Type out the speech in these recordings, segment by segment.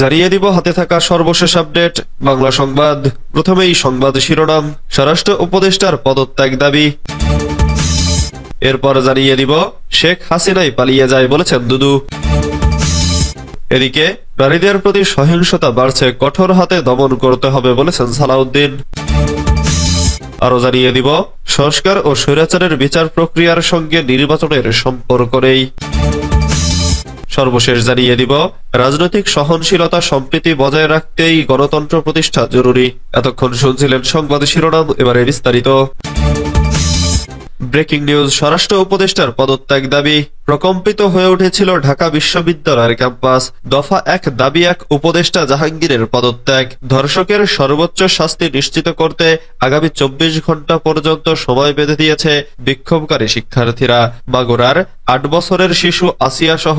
জানিয়ে দিব হাতে থাকা সর্বশেষ আপডেট বাংলা সংবাদ। প্রথমেই সংবাদ শিরোনাম, স্বরাষ্ট্র উপদেষ্টার পদত্যাগ দাবি। এরপর জানিয়ে দিব শেখ হাসিনাই পালিয়ে যায় বলেছেন দুদু। এদিকে নারীদের প্রতি সহিংসতা বাড়ছে, কঠোর হাতে দমন করতে হবে বলেছেন সালাউদ্দিন। আরো জানিয়ে দিব সংস্কার ও স্বৈরাচারের বিচার প্রক্রিয়ার সঙ্গে নির্বাচনের সম্পর্ক নেই। সর্বশেষ জানিয়ে দিব রাজনৈতিক সহনশীলতা সম্প্রীতি বজায় রাখতেই গণতন্ত্র প্রতিষ্ঠা জরুরি। এতক্ষণ শুনছিলেন সংবাদ শিরোনাম, এবারে বিস্তারিত। ব্রেকিং নিউজ, স্বরাষ্ট্র উপদেষ্টার পদত্যাগ দাবি। প্রকম্পিত হয়ে উঠেছিল ঢাকা বিশ্ববিদ্যালয়ের ক্যাম্পাস। দফা 1 দাবি 1 উপদেষ্টা জাহাঙ্গীরের পদত্যাগ। ধর্ষকের সর্বোচ্চ শাস্তি নিশ্চিত করতে আগামী 24 ঘন্টা পর্যন্ত সময় বেঁধে দিয়েছে বিক্ষোভকারী শিক্ষার্থীরা। মাগুরার 8 বছরের শিশু আসিয়া সহ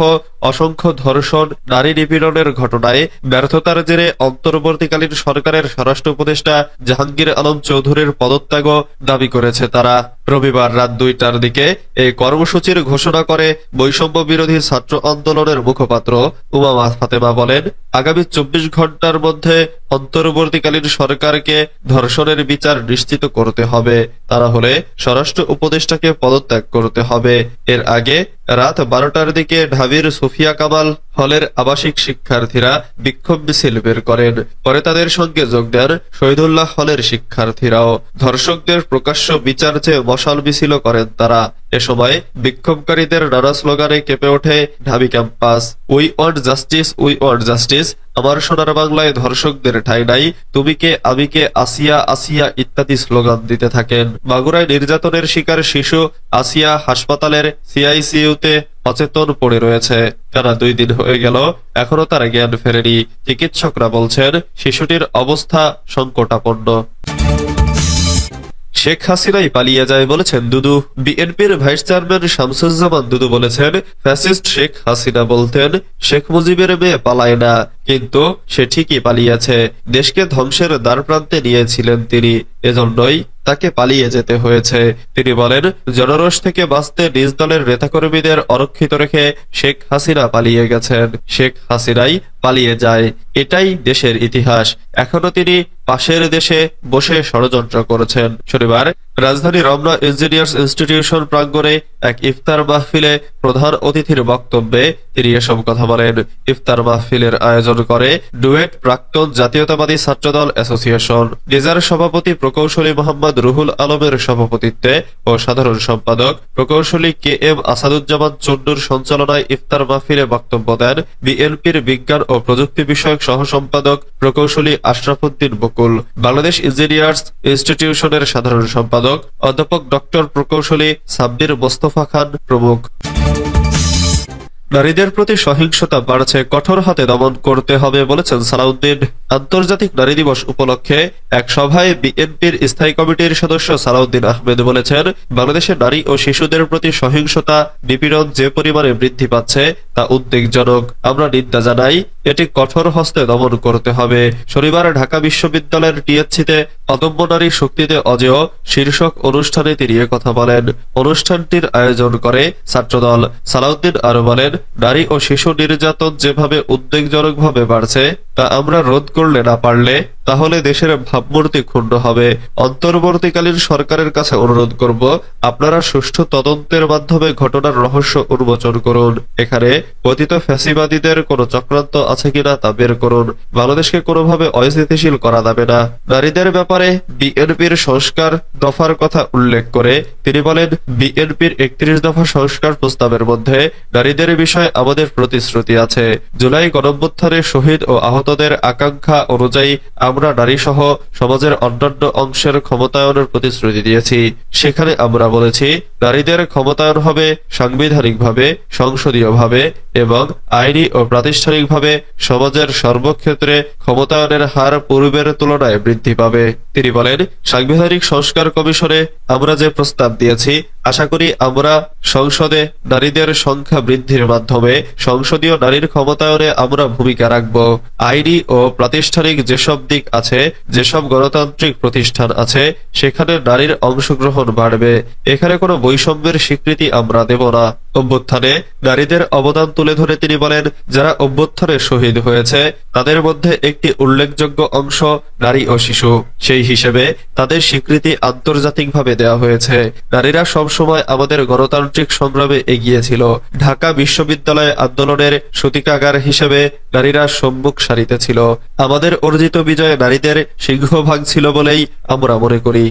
অসংখ্য ধর্ষণ, নারী নিপীড়নের ঘটনায় ব্যর্থতার জেরে অন্তর্বর্তীকালীন সরকারের স্বরাষ্ট্র উপদেষ্টা জাহাঙ্গীর আলম চৌধুরীর পদত্যাগও দাবি করেছে তারা। রবিবার রাত 2টার দিকে এই কর্মসূচির ঘোষণা করে বৈষম্য বিরোধী ছাত্র আন্দোলনের মুখপাত্র উমামা ফাতেমা বলেন, আগামী 24 ঘন্টার মধ্যে অন্তর্বর্তীকালীন সরকারকে ধর্ষণের বিচার নিশ্চিত করতে হবে, তা না হলে স্বরাষ্ট্র উপদেষ্টাকে পদত্যাগ করতে হবে। এর আগে রাত 12টার দিকে ঢাবির সুফিয়া কামাল হলের আবাসিক শিক্ষার্থীরা বিক্ষোভ মিছিল বের করেন। পরে তাদের সঙ্গে যোগ দেন শহীদুল্লাহ হলের শিক্ষার্থীরাও। ধর্ষকদের প্রকাশ্য বিচার চেয়ে মশাল মিছিল করেন তারা। এ সময় বিক্ষোভকারীদের নানা স্লোগানে কেঁপে ওঠে ঢাবি campus. We want justice, we want justice, আমার সোনার বাংলায় ধর্ষকদের ঠাঁই নাই, তুমি কে আমি কে, আসিয়া আসিয়া ইত্যাদি স্লোগান দিতে থাকেন। মাগুরায় নির্যাতনের শিকার শিশু আসিয়া হাসপাতালের সিআইসিইউতে অচেতন পড়ে রয়েছে। টানা 2 দিন হয়ে গেল, এখনো তার জ্ঞান ফেরেনি। চিকিৎসকরা বলছেন শিশুটির অবস্থা সংকটাপন্ন। শেখ হাসিনাই পালিয়ে যায় বলেছেন দুদু। বিএনপির ভাইস চেয়ারম্যান শামসুজ্জামান দুদু বলেছেন, ফ্যাসিস্ট শেখ হাসিনা বলতেন শেখ মুজিবের মেয়ে পালায় না, কিন্তু সে ঠিকই পালিয়েছে। দেশকে ধ্বংসের দ্বারপ্রান্তে নিয়েছিলেন তিনি, এজন্যই তাকে পালিয়ে যেতে হয়েছে। তিনি বলেন, জনরোষ থেকে বাঁচতে নিজ দলের নেতাকর্মীদের অরক্ষিত রেখে শেখ হাসিনা পালিয়ে গেছেন। শেখ হাসিনাই পালিয়ে যায়, এটাই দেশের ইতিহাস। এখনো তিনি পাশের দেশে বসে ষড়যন্ত্র করেছেন। শনিবার রাজধানী রমনা ইঞ্জিনিয়ার্স ইনস্টিটিউশন প্রাঙ্গণে এক ইফতার মাহফিলে প্রধান অতিথির বক্তব্যে তিনি এসব কথা বলেন। ইফতার মাহফিলের আয়োজন করে ডুয়েট প্রাক্তন জাতীয়তাবাদী ছাত্রদল অ্যাসোসিয়েশন। নিজের সভাপতি প্রকৌশলী মোহাম্মদ রুহুল আলমের সভাপতিত্বে ও সাধারণ সম্পাদক প্রকৌশলী কে এম আসাদুজ্জামান চন্ডুর সঞ্চালনায় ইফতার মাহফিলে বক্তব্য দেন বিএনপির বিজ্ঞান ও প্রযুক্তি বিষয়ক সহ সম্পাদক প্রকৌশলী আশরাফুদ্দিন বকুল, বাংলাদেশ ইঞ্জিনিয়ার্স ইনস্টিটিউশনের সাধারণ সম্পাদক অধ্যাপক ডক্টর প্রকৌশলী সাব্বির মোস্তফা খান প্রমুখ। নারীদের প্রতি সহিংসতা বাড়ছে, কঠোর হাতে দমন করতে হবে বলেছেন সালাউদ্দিন। আন্তর্জাতিক নারী দিবস উপলক্ষে এক সভায় বিএনপির স্থায়ী কমিটির সদস্য সালাউদ্দিন আহমেদ বলেছেন, বাংলাদেশের নারী ও শিশুদের প্রতি সহিংসতা নিপীড়ন যে পরিমাণে বৃদ্ধি পাচ্ছে তা উদ্বেগজনক। আমরা নিন্দা জানাই, এটি কঠোর হস্তে দমন করতে হবে। শনিবার ঢাকা বিশ্ববিদ্যালয়ের টিএসসিতে অদম্য নারী শক্তিতে অজেয় শীর্ষক অনুষ্ঠানে তিনি কথা বলেন। অনুষ্ঠানটির আয়োজন করে ছাত্রদল। সালাউদ্দিন আরো বলেন, নারী ও শিশু নির্যাতন যেভাবে উদ্বেগজনকভাবে বাড়ছে তা আমরা রোধ করলে না পারলে তাহলে দেশের ভাবমূর্তি ক্ষুণ্ণ হবে। অন্তর্বর্তীকালীন সরকারের কাছে অনুরোধ করব, আপনারা সুষ্ঠু তদন্তের মাধ্যমে ঘটনার রহস্য উন্মোচন করুন। এখানে কথিত ফ্যাসিবাদীদের কোনো চক্রান্ত আছে কিনা তা বের করুন। বাংলাদেশকে কোনোভাবে অস্থিতিশীল করা যাবে না। নারীদের ব্যাপারে বিএনপির সংস্কার দফার কথা উল্লেখ করে তিনি বলেন, বিএনপির 31 দফা সংস্কার প্রস্তাবের মধ্যে নারীদের বিষয়ে আমাদের প্রতিশ্রুতি আছে। জুলাই গণঅভ্যুত্থানে শহীদ ও আহতদের আকাঙ্ক্ষা অনুযায়ী আমরা নারী সহ সমাজের অন্যান্য অংশের ক্ষমতায়নের প্রতিশ্রুতি দিয়েছি। সেখানে আমরা বলেছি, নারীদের ক্ষমতায়ন হবে সাংবিধানিকভাবে, সংসদীয়ভাবে এবং আইনি ও প্রাতিষ্ঠানিকভাবে। সমাজের সর্বক্ষেত্রে ক্ষমতায়নের হার পূর্বের তুলনায় বৃদ্ধি পাবে। তিনি বলেন, সাংবিধানিক সংস্কার কমিশনে আমরা যে প্রস্তাব দিয়েছি, আশা করি আমরা সংসদে নারীদের সংখ্যা বৃদ্ধির মাধ্যমে সংসদীয় নারীর ক্ষমতায়নে আমরা ভূমিকা রাখব। আইনি ও প্রাতিষ্ঠানিক যেসব দিক আছে, যেসব গণতান্ত্রিক প্রতিষ্ঠান আছে, সেখানে নারীর অংশগ্রহণ বাড়বে। এখানে কোনো বৈষম্যের স্বীকৃতি আমরা দেব না। অভ্যুত্থানে নারীদের অবদান তুলে ধরে তিনি বলেন, যারা অভ্যুত্থানে শহীদ হয়েছে তাদের মধ্যে একটি উল্লেখযোগ্য অংশ নারী ও শিশু। সেই হিসেবে তাদের স্বীকৃতি আন্তর্জাতিকভাবে দেওয়া হয়েছে। নারীরা সবসময় আমাদের গণতান্ত্রিক সংগ্রামে এগিয়েছিল। ঢাকা বিশ্ববিদ্যালয় আন্দোলনের সূতিকাগার হিসেবে নারীরা সম্মুখ সারিতে ছিল। আমাদের অর্জিত বিজয়ে নারীদের সিংহভাগ ছিল বলেই আমরা মনে করি।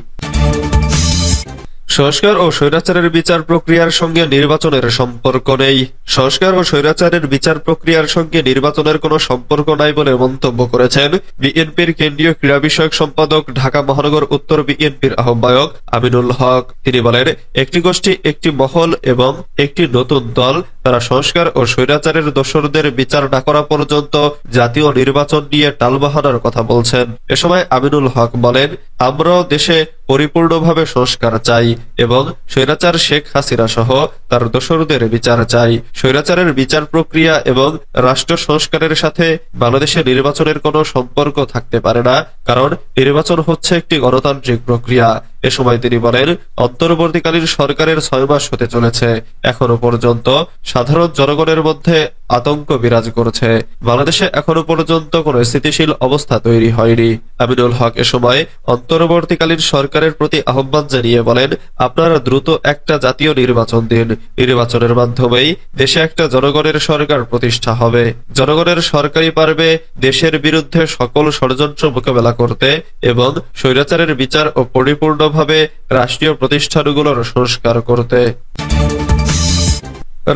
সংস্কার ও স্বৈরাচারের বিচার প্রক্রিয়ার সঙ্গে নির্বাচনের সম্পর্ক নেই। সংস্কার ও স্বৈরাচারের বিচার প্রক্রিয়ার সঙ্গে নির্বাচনের কোনো সম্পর্ক নাই বলে মন্তব্য করেছেন বিএনপির কেন্দ্রীয় ক্রীড়া বিষয়ক সম্পাদক, ঢাকা মহানগর উত্তর বিএনপির আহ্বায়ক আমিনুল হক। তিনি বলেন, একটি গোষ্ঠী, একটি মহল এবং একটি নতুন দল তারা সংস্কার ও স্বৈরাচারের দোসরদের বিচার না করা পর্যন্ত জাতীয় নির্বাচন নিয়ে টালবাহানার কথা বলছেন। এ সময় আমিনুল হক বলেন, আমরাও দেশে পরিপূর্ণভাবে সংস্কার চাই এবং স্বৈরাচার শেখ হাসিনা সহ তার দোসরদের বিচার চাই। স্বৈরাচারের বিচার প্রক্রিয়া এবং রাষ্ট্র সংস্কারের সাথে বাংলাদেশের নির্বাচনের কোনো সম্পর্ক থাকতে পারে না, কারণ নির্বাচন হচ্ছে একটি গণতান্ত্রিক প্রক্রিয়া। এ সময় তিনি বলেন, অন্তর্বর্তীকালীন সরকারের 6 মাস হতে চলেছে, এখনো পর্যন্ত সাধারণ জনগণের মধ্যে আতঙ্ক বিরাজ করছে। বাংলাদেশে এখনো পর্যন্ত কোনো স্থিতিশীল অবস্থা তৈরি হয়নি। আমিনুল হক এ সময় অন্তর্বর্তীকালীন সরকারের প্রতি আহ্বান জানিয়ে বলেন, আপনারা দ্রুত একটা জাতীয় নির্বাচন দিন। নির্বাচনের মাধ্যমেই দেশে একটা জনগণের সরকার প্রতিষ্ঠা হবে। জনগণের সরকারই পারবে দেশের বিরুদ্ধে সকল ষড়যন্ত্র মোকাবেলা করতে এবং স্বৈরাচারের বিচার ও পরিপূর্ণভাবে রাষ্ট্রীয় প্রতিষ্ঠানগুলোর সংস্কার করতে।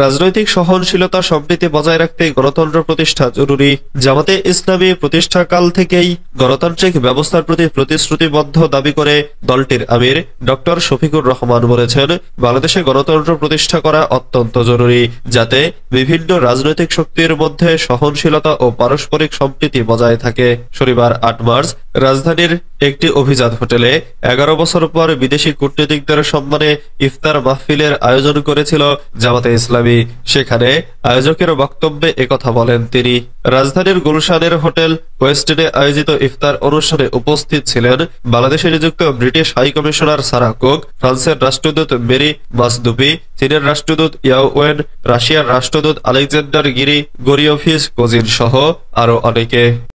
রাজনৈতিক সহনশীলতা সম্প্রীতি বজায় রাখতে গণতন্ত্র প্রতিষ্ঠা জরুরি। জামাতে ইসলামী প্রতিষ্ঠাকাল থেকেই গণতান্ত্রিক ব্যবস্থার প্রতি প্রতিশ্রুতিবদ্ধ দাবি করে দলটির আমির ডক্টর শফিকুর রহমান বলেছেন, বাংলাদেশে গণতন্ত্র প্রতিষ্ঠা করা অত্যন্ত জরুরি, যাতে বিভিন্ন রাজনৈতিক শক্তির মধ্যে সহনশীলতা ও পারস্পরিক সম্প্রীতি বজায় থাকে। শনিবার 8 মার্চ রাজধানীর একটি অভিজাত হোটেলে 11 বছর পর বিদেশি কূটনীতিকদের সম্মানে ইফতার মাহফিলের আয়োজন করেছিল জামাতে ইসলামী। সেখানে আয়োজকের বক্তব্যে একথা বলেন তিনি। রাজধানীর গুলশানের হোটেল ওয়েস্টেনে আয়োজিত ইফতার অনুষ্ঠানে উপস্থিত ছিলেন বাংলাদেশে নিযুক্ত British high commissioner Sarah Cook, ফ্রান্সের রাষ্ট্রদূত মেরি মাসদুপি, চীনের রাষ্ট্রদূত ইয়াও ওয়েন, রাশিয়ার রাষ্ট্রদূত আলেকজান্ডার গিরি গরিয়োভিচ কোজিন সহ আরো অনেকে।